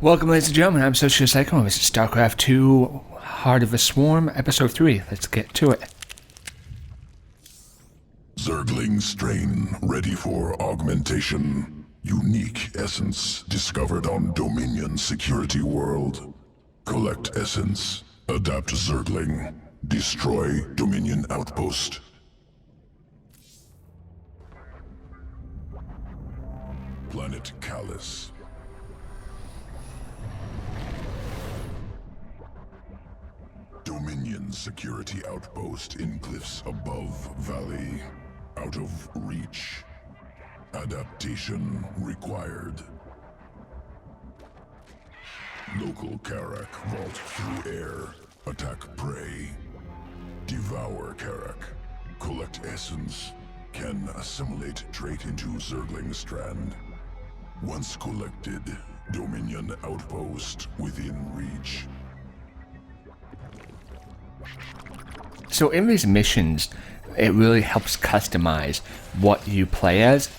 Welcome, ladies and gentlemen. I'm SocioPsycho. This is StarCraft 2, Heart of the Swarm, Episode 3. Let's get to it. Zergling strain ready for augmentation. Unique essence discovered on Dominion security world. Collect essence. Adapt Zergling. Destroy Dominion outpost. Planet Callus. Dominion security outpost in cliffs above valley. Out of reach. Adaptation required. Local Karak vault through air. Attack prey. Devour Karak. Collect essence. Can assimilate trait into Zergling strand. Once collected, Dominion outpost within reach. So in these missions, it really helps customize what you play as.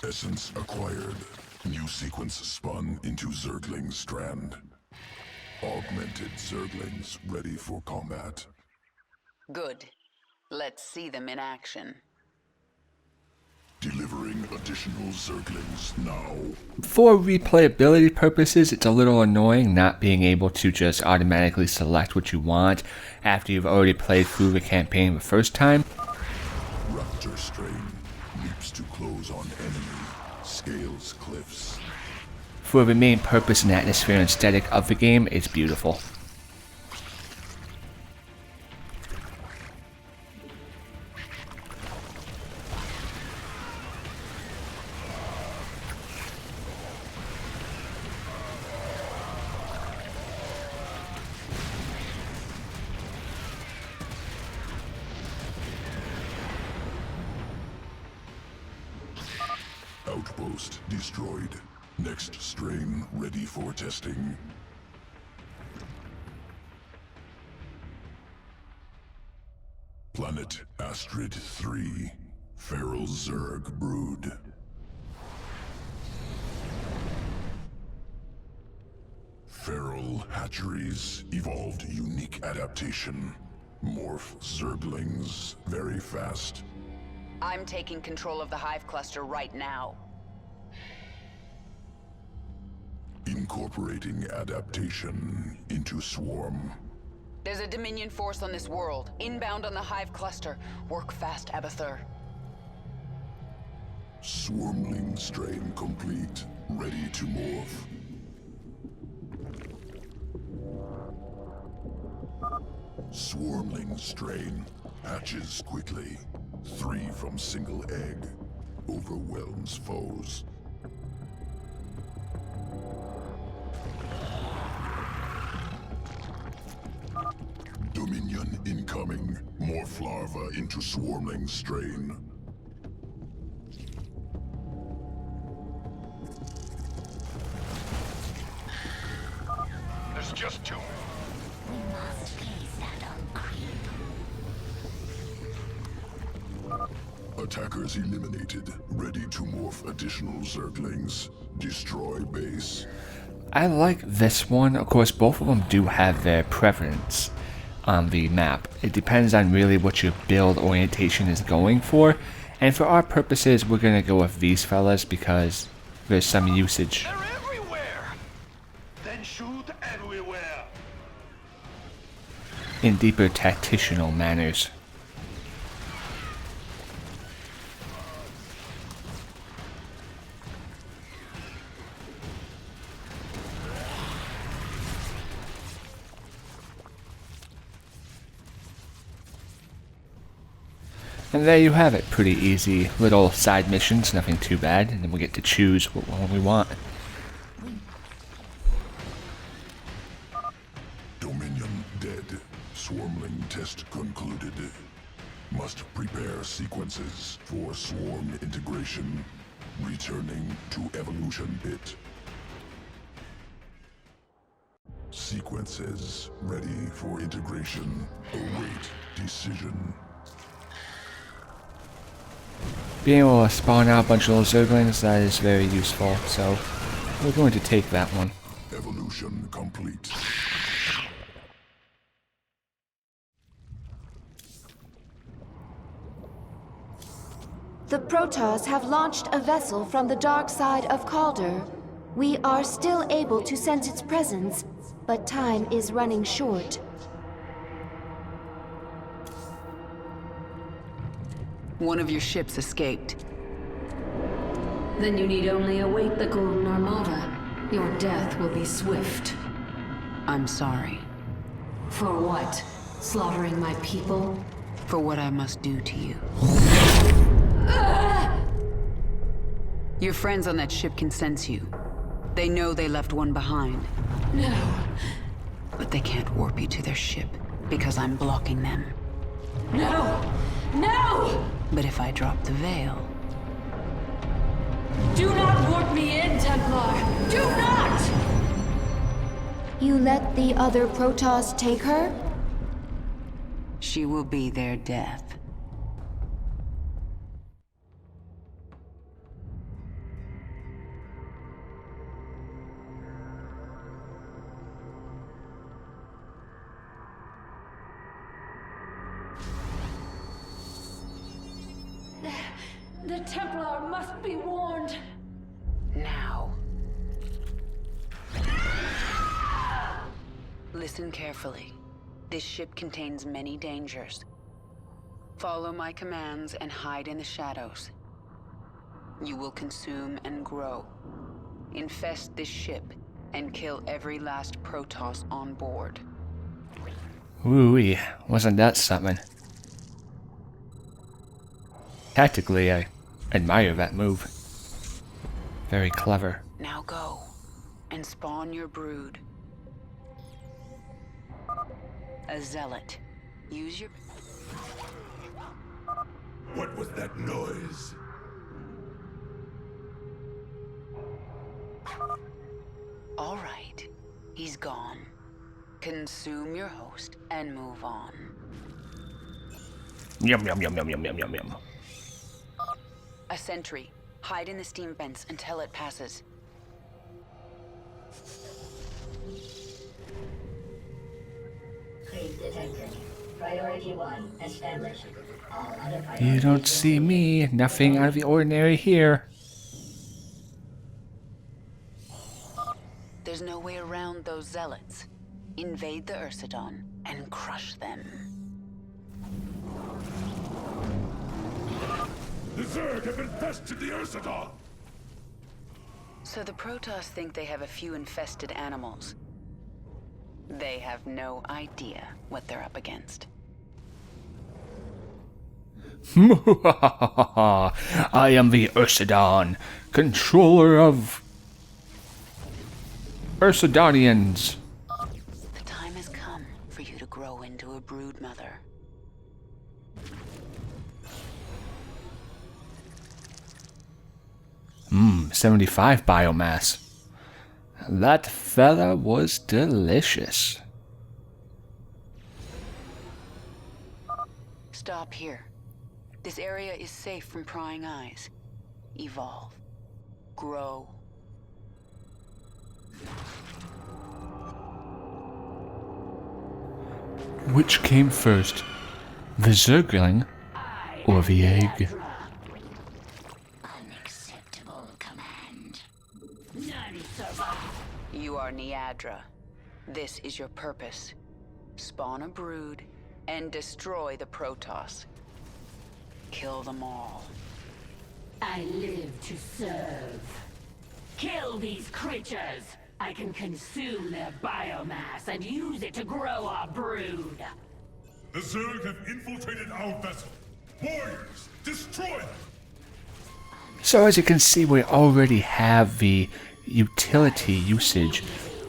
Essence acquired. New sequence spun into Zergling strand. Augmented Zerglings ready for combat. Good. Let's see them in action. Delivering additional Zerglings now. For replayability purposes, it's a little annoying not being able to just automatically select what you want after you've already played through the campaign the first time. Raptor strain. Leaps to close on enemy. Scales cliffs. For the main purpose and atmosphere and aesthetic of the game, it's beautiful. Outpost destroyed. Next strain ready for testing. Planet Astrid 3. Feral Zerg brood. Feral hatcheries evolved unique adaptation. Morph Zerglings very fast. I'm taking control of the hive cluster right now. Incorporating adaptation into swarm. There's a Dominion force on this world, inbound on the hive cluster. Work fast, Abathur. Swarmling strain complete. Ready to morph. Swarmling strain hatches quickly. 3 from single egg. Overwhelms foes. Dominion incoming. Morph larva into swarmling strain. There's just 2. We must place that on creep. Attackers eliminated. Ready to morph additional Zerglings. Destroy base. I like this one. Of course, both of them do have their preference on the map. It depends on really what your build orientation is going for. And for our purposes, we're going to go with these fellas because there's some usage. They're everywhere! Then shoot everywhere! In deeper tactitional manners. And there you have it. Pretty easy little side missions, nothing too bad, and then we get to choose what one we want. Dominion dead. Swarmling test concluded. Must prepare sequences for swarm integration. Returning to evolution pit. Sequences ready for integration. Await decision. being able to spawn out a bunch of little Zerglings, that is very useful, so we're going to take that one. Evolution complete. The Protoss have launched a vessel from the dark side of Kaldir. We are still able to sense its presence, but time is running short. One of your ships escaped. Then you need only await the Golden Armada. Your death will be swift. I'm sorry For what? Slaughtering my people? for what I must do to you. Your friends on that ship can sense you. They know they left one behind, No. but they can't warp you to their ship because I'm blocking them. No! No! But if I drop the veil, Do not warp me in, Templar! Do not! You let the other Protoss take her? she will be their death. The Templar must be warned. Now. Listen carefully. This ship contains many dangers. Follow my commands and hide in the shadows. You will consume and grow. Infest this ship and kill every last Protoss on board. Ooh, wasn't that something? Tactically, I admire that move. Very clever. Now go and spawn your brood. A zealot. Use your... What was that noise? All right. He's gone. Consume your host and move on. Yum yum yum yum yum yum yum yum. A sentry. Hide in the steam vents until it passes. Creep detected. Priority 1 established. All other You priorities don't see me. Nothing out of the ordinary here. There's no way around those zealots. Invade the Ursidon and crush them. The Zerg have infested the Ursidon! So the Protoss think they have a few infested animals. They have no idea what they're up against. I am the Ursidon, controller of Ursidonians. The time has come for you to grow into a brood mother. 75 biomass. That fella was delicious. Stop here. This area is safe from prying eyes. Evolve. Grow. Which came first, the Zergling or the egg? unacceptable command. You are Niadra. This is your purpose. Spawn a brood and destroy the Protoss. Kill them all. I live to serve. Kill these creatures! I can consume their biomass and use it to grow our brood. The Zerg have infiltrated our vessel. Warriors, destroy them! So as you can see, we already have the utility usage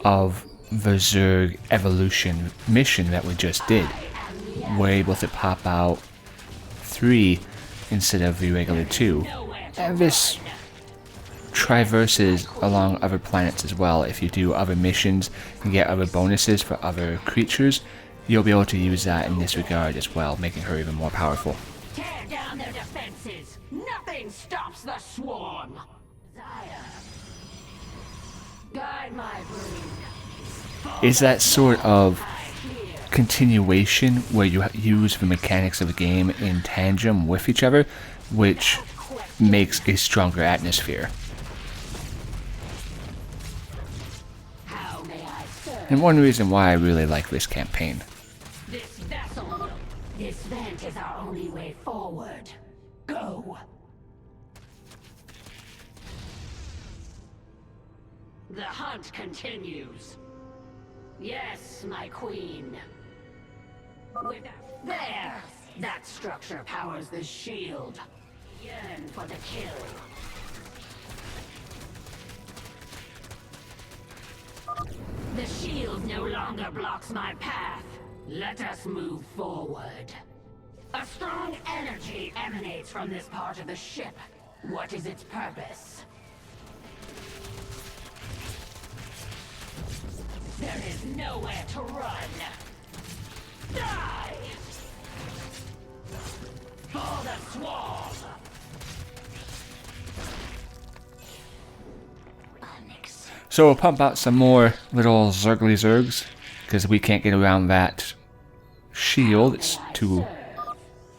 of the Zerg evolution mission that we just did. We're able to pop out 3 instead of the regular 2. And this traverses along other planets as well. If you do other missions and get other bonuses for other creatures, you'll be able to use that in this regard as well, making her even more powerful. Tear down their defenses! Nothing stops the swarm! Desire. Guide my brood. Is that sort of continuation where you use the mechanics of the game in tandem with each other, which makes a stronger atmosphere. How may I serve? And one reason why I really like this campaign. This vessel. This vent is our only way forward. Go. The hunt continues. Yes, my queen. There! That structure powers the shield. Yearn for the kill. The shield no longer blocks my path. Let us move forward. A strong energy emanates from this part of the ship. What is its purpose? There is nowhere to run. Die! For the swarm! So we'll pump out some more little zergly zergs, because we can't get around that shield. It's too...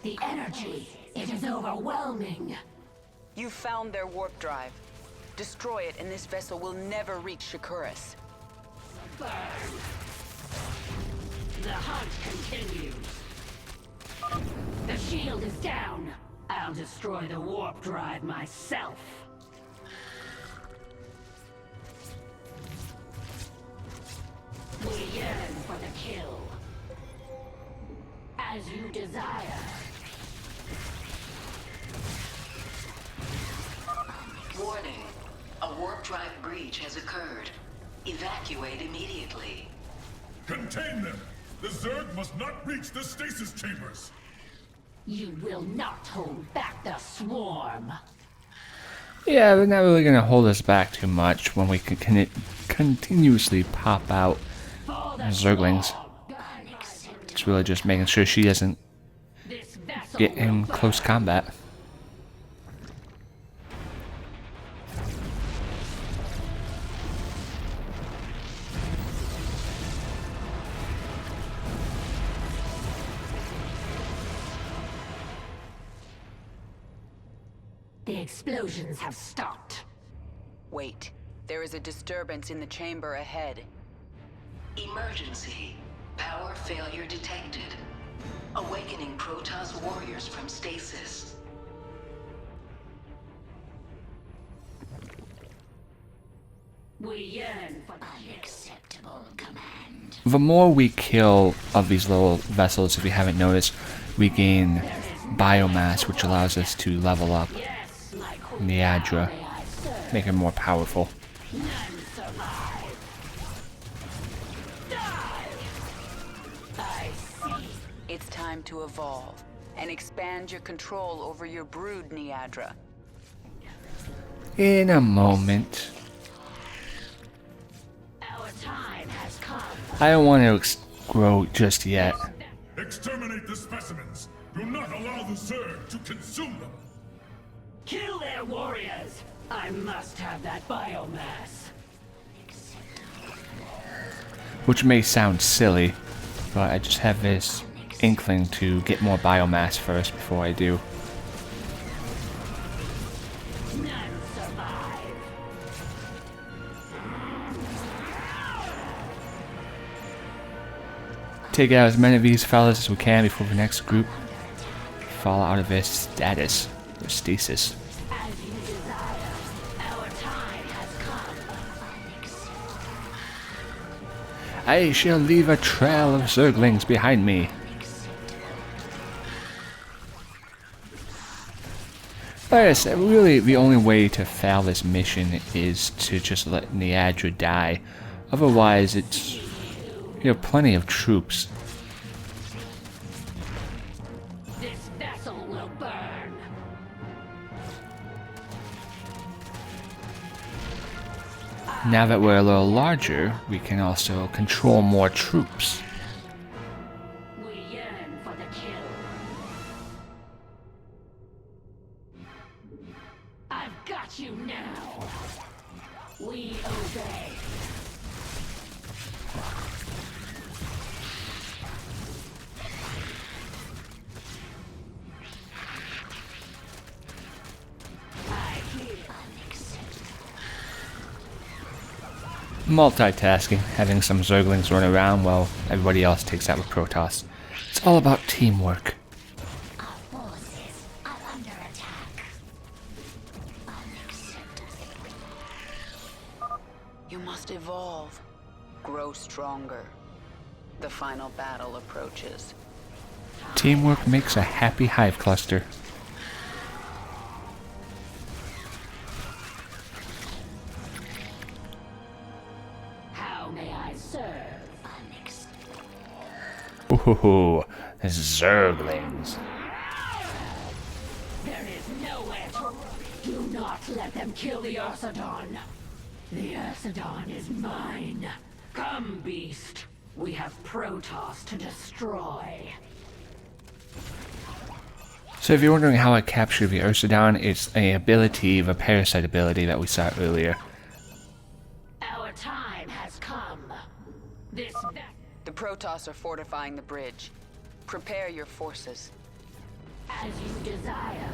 The energy, it is overwhelming. You found their warp drive. Destroy it and this vessel will never reach Shakuras. Burn. The hunt continues. The shield is down. I'll destroy the warp drive myself. We yearn for the kill. As you desire. Warning. A warp drive breach has occurred. Evacuate immediately. Contain them! The Zerg must not reach the stasis chambers! You will not hold back the swarm. Yeah, they're not really going to hold us back too much when we can continuously pop out zerglings. It's really just making sure she doesn't get in close combat. The explosions have stopped. Wait. There is a disturbance in the chamber ahead. Emergency. Power failure detected. Awakening Protoss warriors from stasis. We yearn for unacceptable command. The more we kill of these little vessels, if you haven't noticed, we gain biomass, which allows us to level up Yes, my queen. Niadra, May I serve? make her more powerful. None survive. Die! I see. It's time to evolve and expand your control over your brood, Niadra. In a moment. Our time has come. I don't want to grow just yet. Exterminate the specimens! Do not allow the Zerg to consume them! Kill their warriors! I must have that biomass. Which may sound silly, but I just have this inkling to get more biomass first before I do. None survive. Take out as many of these fellas as we can before the next group fall out of their status, or stasis. As you desire, our time has come. I shall leave a trail of zerglings behind me. Like I said, really the only way to fail this mission is to just let Niadra die. Otherwise, it's... you have plenty of troops. This vessel will burn. Now that we're a little larger, we can also control more troops. We yearn for the kill. got you now. We obey. Multitasking, having some Zerglings run around while everybody else takes out with Protoss. It's all about teamwork. Our forces are under attack. Unacceptable. You must evolve. Grow stronger. The final battle approaches. Teamwork makes a happy hive cluster. How may I serve? Ooh, Zerglings. There is nowhere to run. Do not let them kill the Ursidon. The Ursidon is mine. Come, beast. We have Protoss to destroy. So if you're wondering how I capture the Ursidon, it's an ability, the parasite ability that we saw earlier. Our time has come. The Protoss are fortifying the bridge. Prepare your forces. As you desire.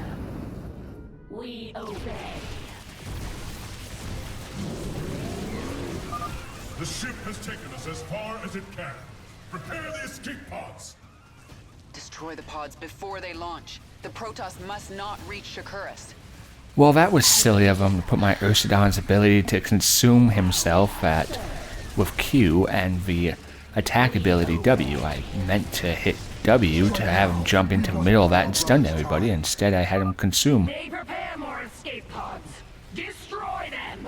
We obey. The ship has taken us as far as it can. Prepare the escape pods. Destroy the pods before they launch. The Protoss must not reach Shakuras. Well, that was silly of him to put my Ursidon's ability to consume himself with Q and the attack ability W. I meant to hit W to have him jump into the middle of that and stun everybody. Instead, I had him consume. They prepare more escape pods. Destroy them.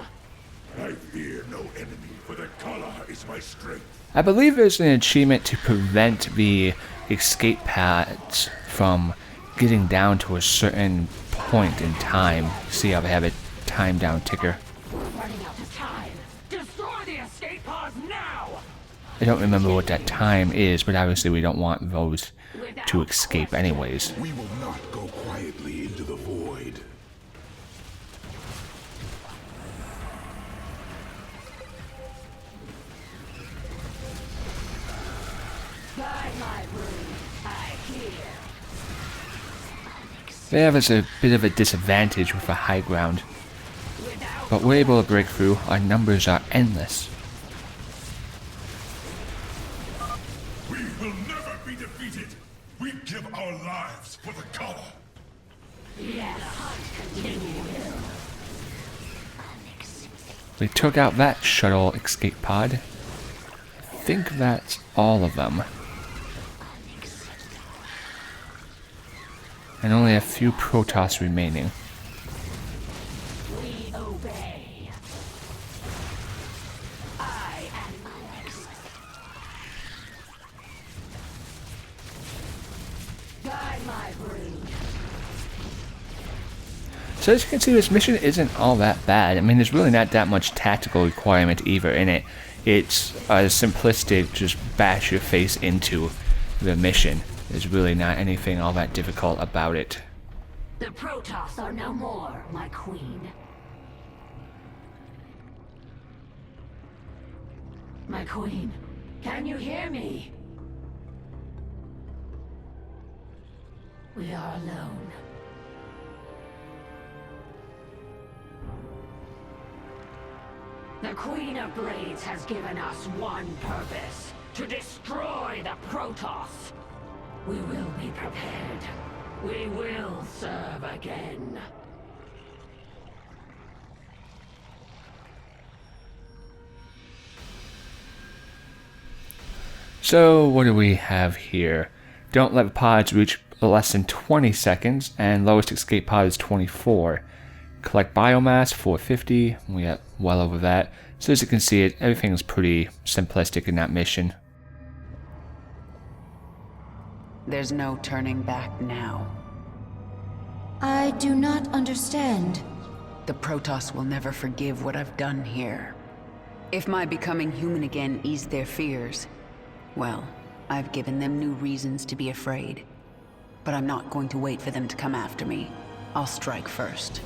I fear no enemy, for the color is my strength. I believe there's an achievement to prevent the escape pads from getting down to a certain point in time. See how they have a time down ticker. We're running out of time. Destroy the escape pods now. I don't remember what that time is, but obviously we don't want those to escape anyways. We will not go quietly into the void. By my brood, I hear. They have us a bit of a disadvantage with the high ground, but we're able to break through. Our numbers are endless. We will never be defeated. We give our lives for the color. Yes, continue. We took out that shuttle escape pod. I think that's all of them. And only a few Protoss remaining. We obey. I am by my brood. So as you can see, this mission isn't all that bad. I mean, there's really not that much tactical requirement either in it. It's a simplistic, just bash your face into the mission. There's really not anything all that difficult about it. The Protoss are no more, my queen. My queen, can you hear me? We are alone. The Queen of Blades has given us one purpose: to destroy the Protoss. We will be prepared. We will serve again. So what do we have here? Don't let the pods reach less than 20 seconds, and lowest escape pod is 24. Collect biomass, 450. We got well over that. So as you can see, everything is pretty simplistic in that mission. There's no turning back now. I do not understand. The Protoss will never forgive what I've done here. If my becoming human again eased their fears, well, I've given them new reasons to be afraid. But I'm not going to wait for them to come after me. I'll strike first.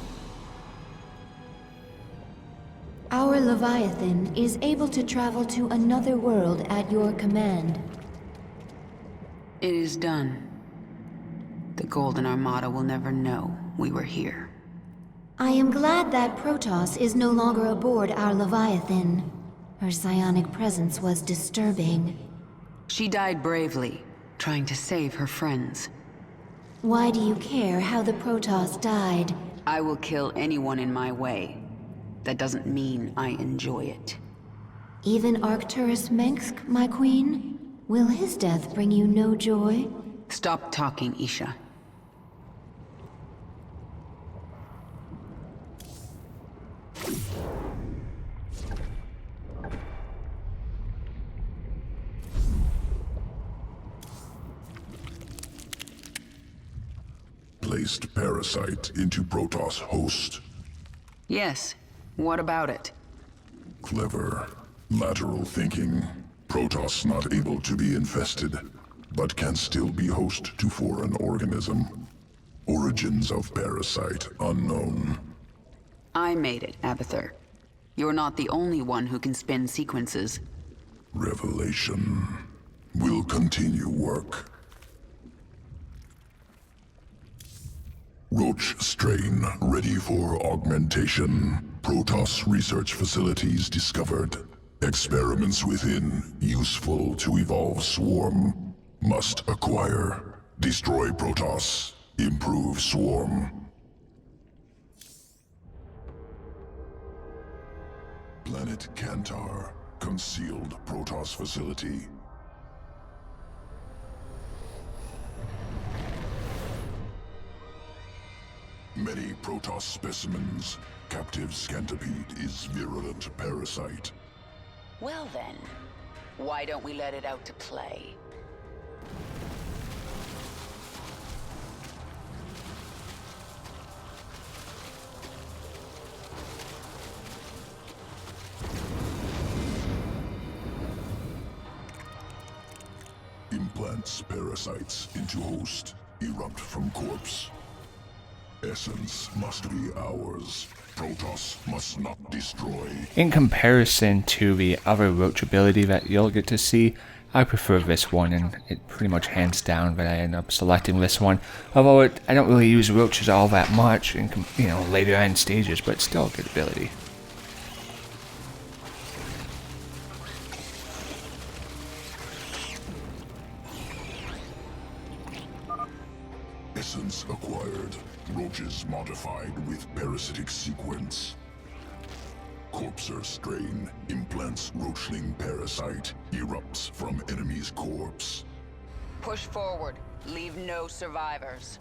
Your Leviathan is able to travel to another world at your command. It is done. The Golden Armada will never know we were here. I am glad that Protoss is no longer aboard our Leviathan. Her psionic presence was disturbing. She died bravely, trying to save her friends. Why do you care how the Protoss died? I will kill anyone in my way. That doesn't mean I enjoy it. Even Arcturus Mengsk, my queen? Will his death bring you no joy? Stop talking, Isha. Placed parasite into Protoss host. Yes. What about it? Clever. Lateral thinking. Protoss not able to be infested, but can still be host to foreign organism. Origins of parasite unknown. I made it, Abathur. You're not the only one who can spin sequences. Revelation. Will continue work. Roach strain ready for augmentation. Protoss research facilities discovered. Experiments within useful to evolve swarm. Must acquire. Destroy Protoss. Improve swarm. Planet Kantar. Concealed Protoss facility. Many Protoss specimens. Captive Scantipede is virulent parasite. Well then, why don't we let it out to play? Implants parasites into host. Erupt from corpse. Essence must be ours. Protoss must not destroy. In comparison to the other roach ability that you'll get to see, I prefer this one, and it pretty much hands down that I end up selecting this one. Although I don't really use roaches all that much in later end stages, but still a good ability. Essence acquired. Roaches modified with parasitic sequence. Corpser strain implants roachling parasite. Erupts from enemy's corpse. Push forward. Leave no survivors.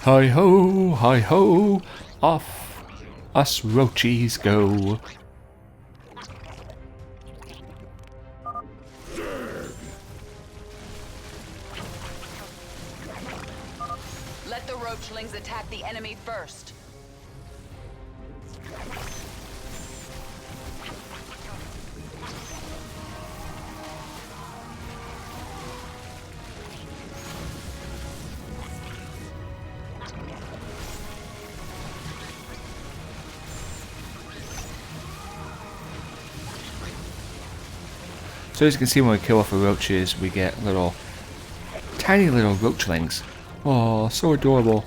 Hi-ho, off us roachies go. Let the roachlings attack the enemy first. So as you can see, when we kill off the roaches, we get tiny little roachlings. Oh, so adorable.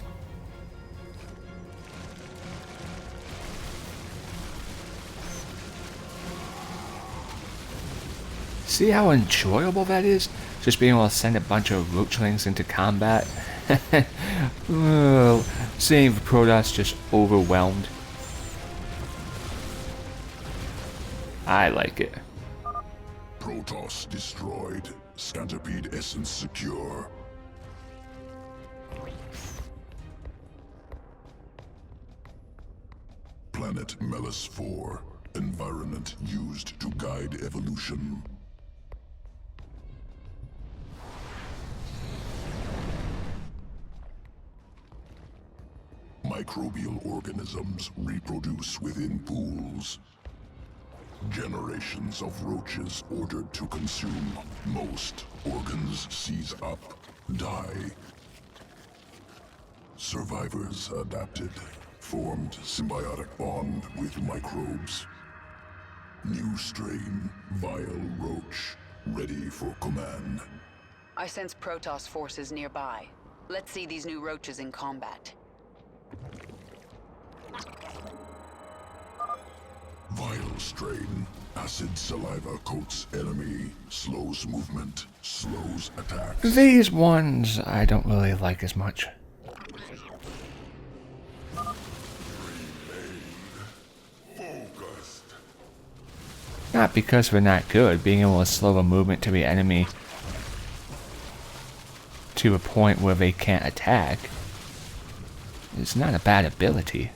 See how enjoyable that is? Just being able to send a bunch of roachlings into combat. Seeing the Protoss just overwhelmed. I like it. Protoss destroyed. Scantipede essence secure. Planet Melis 4. Environment used to guide evolution. Microbial organisms reproduce within pools. Generations of roaches ordered to consume. Most organs seize up, die. Survivors adapted, formed symbiotic bond with microbes. New strain, vile roach, ready for command. I sense Protoss forces nearby. Let's see these new roaches in combat. Vile strain. Acid saliva coats enemy, slows movement, slows attacks. These ones I don't really like as much. Focused. Not because they're not good, being able to slow the movement to the enemy to a point where they can't attack is not a bad ability.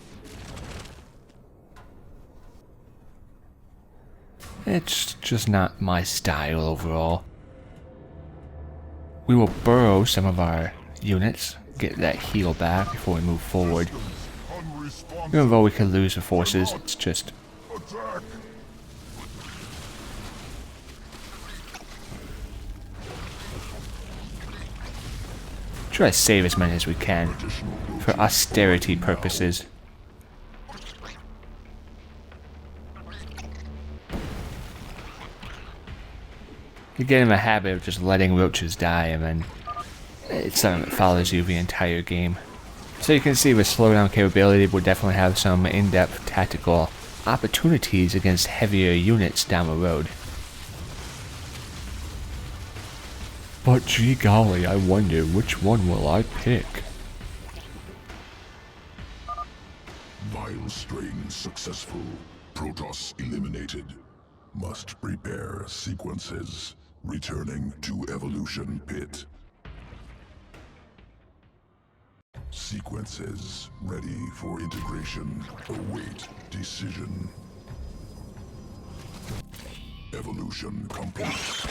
It's just not my style overall. We will burrow some of our units, get that heal back before we move forward. Even though we could lose the forces, it's just... Attack. Try to save as many as we can for austerity purposes. You get in the habit of just letting roaches die, and then it's something that follows you the entire game. So you can see with slowdown capability, we'll definitely have some in-depth tactical opportunities against heavier units down the road. But gee golly, I wonder which one will I pick? Vile strain successful. Protoss eliminated. Must prepare sequences. Returning to evolution pit. Sequences ready for integration. Await decision. Evolution complete.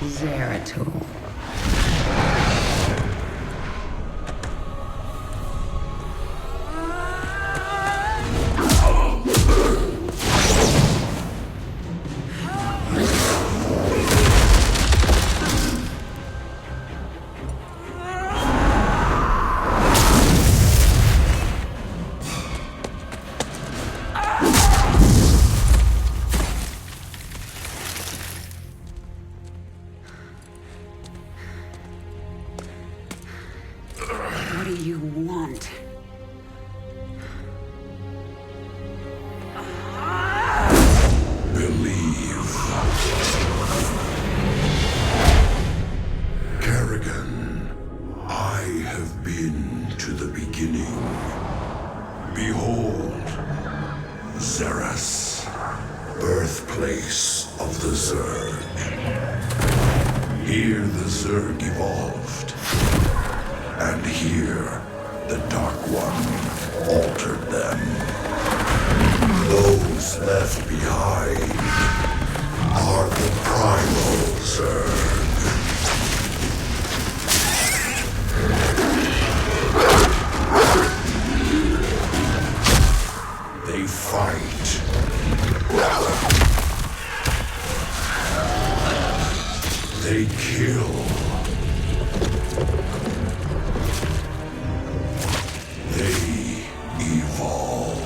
Zeratul. What do you want? Believe. Kerrigan, I have been to the beginning. Behold, Xeras, birthplace of the Zerg. Here the Zerg evolved. And here, the Dark One altered them. Those left behind are the primal Zerg. They fight. They kill. They evolve.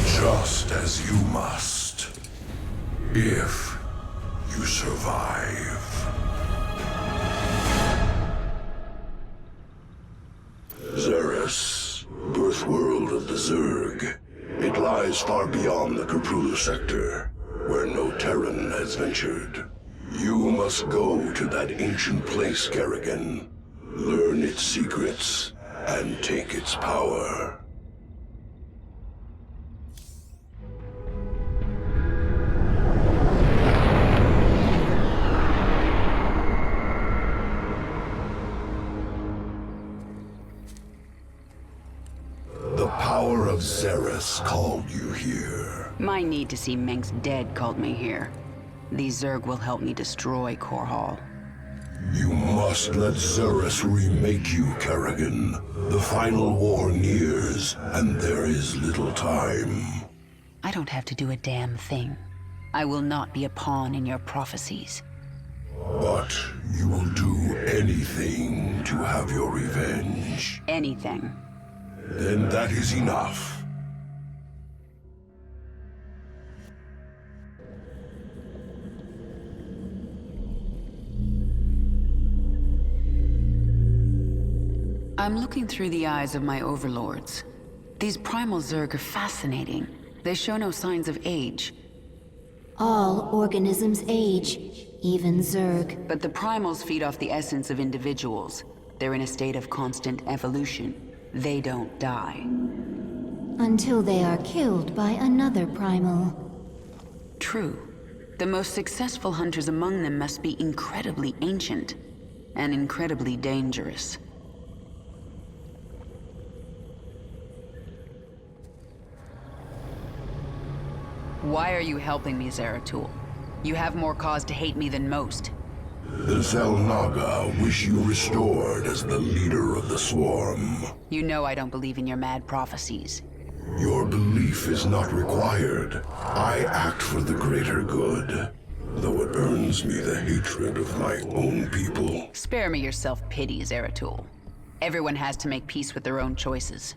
Just as you must, if you survive. Xeras, birth world of the Zerg. It lies far beyond the Kerpulu sector, where no Terran has ventured. You must go to that ancient place, Kerrigan. Learn its secrets, and take its power. Xeris called you here. My need to see Meng's dead called me here. These Zerg will help me destroy Core Hall. You must let Xeris remake you, Kerrigan. The final war nears, and there is little time. I don't have to do a damn thing. I will not be a pawn in your prophecies. But you will do anything to have your revenge. Anything. Then that is enough. I'm looking through the eyes of my overlords. These primal Zerg are fascinating. They show no signs of age. All organisms age, even Zerg. But the primals feed off the essence of individuals. They're in a state of constant evolution. They don't die. Until they are killed by another primal. True. The most successful hunters among them must be incredibly ancient and incredibly dangerous. Why are you helping me, Zeratul? You have more cause to hate me than most. The Xel'Naga wish you restored as the leader of the Swarm. You know I don't believe in your mad prophecies. Your belief is not required. I act for the greater good, though it earns me the hatred of my own people. Spare me your self-pity, Zeratul. Everyone has to make peace with their own choices.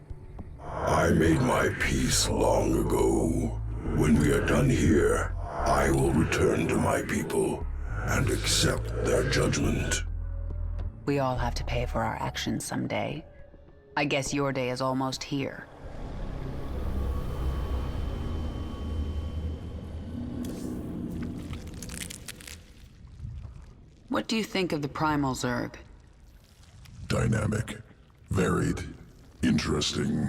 I made my peace long ago. When we are done here, I will return to my people and accept their judgment. We all have to pay for our actions someday. I guess your day is almost here. What do you think of the primal Zerg? Dynamic, varied, interesting,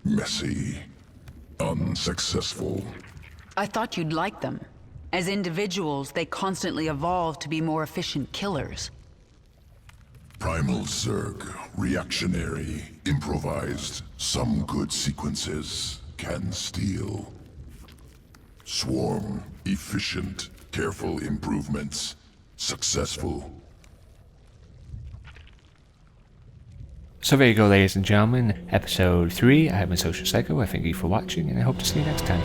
messy, unsuccessful. I thought you'd like them. As individuals, they constantly evolve to be more efficient killers. Primal Zerg, reactionary, improvised, some good sequences can steal. Swarm, efficient, careful improvements, successful. So there you go, ladies and gentlemen, episode 3. I have been SocioPsycho. I thank you for watching, and I hope to see you next time.